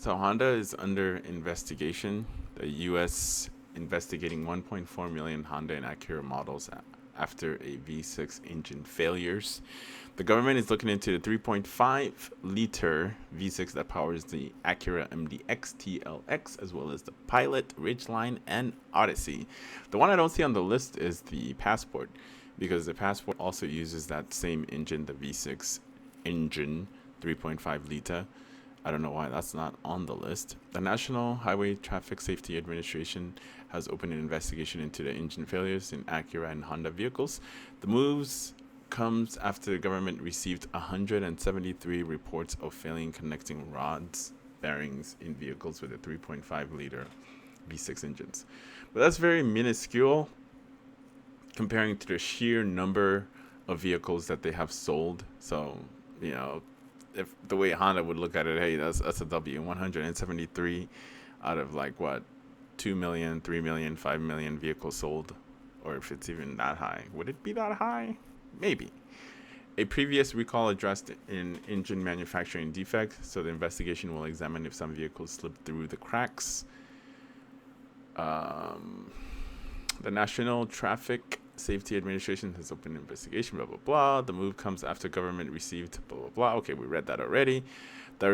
So Honda is under investigation. The U.S. investigating 1.4 million Honda and Acura models after a V6 engine failures. The government is looking into the 3.5-liter V6 that powers the Acura MDX, TLX, as well as the Pilot, Ridgeline, and Odyssey. The one I don't see on the list is the Passport, because the Passport also uses that same engine, the V6 engine, 3.5-liter. I don't know why that's not on the list. The National Highway Traffic Safety Administration has opened an investigation into the engine failures in Acura and Honda vehicles. The moves comes after the government received 173 reports of failing connecting rods, bearings in vehicles with a 3.5-liter V6 engines. But that's very minuscule comparing to the sheer number of vehicles that they have sold. So, if the way Honda would look at it, hey, that's a W. 173 out of 2 million, 3 million, 5 million vehicles sold, or if it's even that high. Would it be that high? Maybe. A previous recall addressed an engine manufacturing defect, so the investigation will examine if some vehicles slipped through the cracks. The National Traffic Safety Administration has opened an investigation, blah, blah, blah. The move comes after government received, blah, blah, blah. Okay, we read that already. The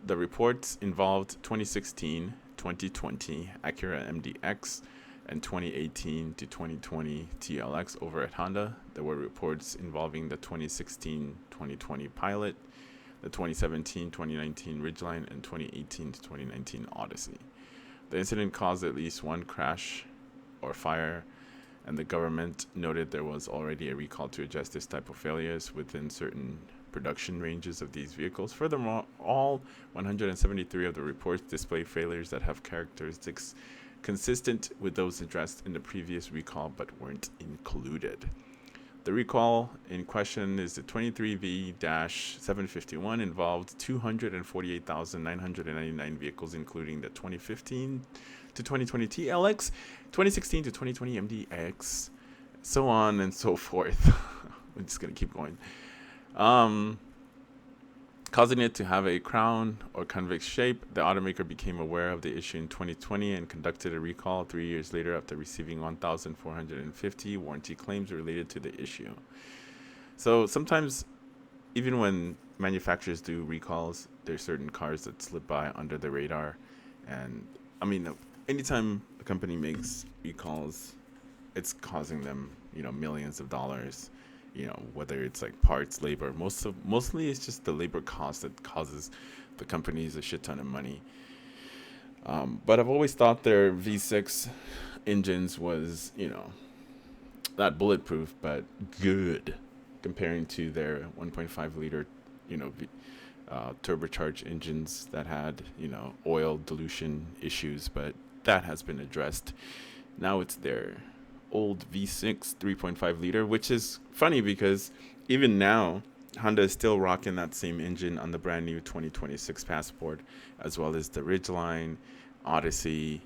reports involved 2016, 2020 Acura MDX, and 2018 to 2020 TLX over at Honda. There were reports involving the 2016-2020 Pilot, the 2017-2019 Ridgeline, and 2018 to 2019 Odyssey. The incident caused at least one crash or fire, and the government noted there was already a recall to address this type of failures within certain production ranges of these vehicles. Furthermore, all 173 of the reports display failures that have characteristics consistent with those addressed in the previous recall but weren't included. The recall in question is the 23V-751, involved 248,999 vehicles, including the 2015 to 2020 TLX, 2016 to 2020 MDX, so on and so forth. I'm just going to keep going. Causing it to have a crown or convex shape. The automaker became aware of the issue in 2020 and conducted a recall 3 years later after receiving 1,450 warranty claims related to the issue. So sometimes, even when manufacturers do recalls, there's certain cars that slip by under the radar. And anytime a company makes recalls, it's causing them, millions of dollars. Whether it's parts, labor, mostly it's just the labor cost that causes the companies a shit ton of money. But I've always thought their V6 engines was, not bulletproof, but good comparing to their 1.5-liter, turbocharged engines that had, oil dilution issues, but that has been addressed. Now it's their old V6 3.5-liter, which is funny because even now Honda is still rocking that same engine on the brand new 2026 Passport, as well as the Ridgeline, Odyssey,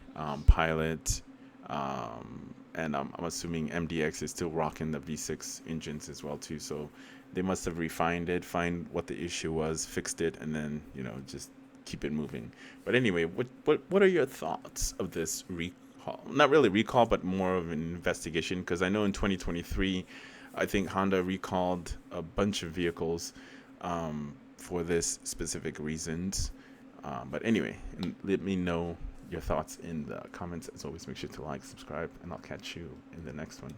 Pilot, and I'm assuming MDX is still rocking the V6 engines as well too. So they must have refined it, find what the issue was, fixed it, and then just keep it moving. But anyway, what are your thoughts of this recall? Not really recall, but more of an investigation, because I know in 2023, I think Honda recalled a bunch of vehicles for this specific reasons. But anyway, let me know your thoughts in the comments. As always, make sure to like, subscribe, and I'll catch you in the next one.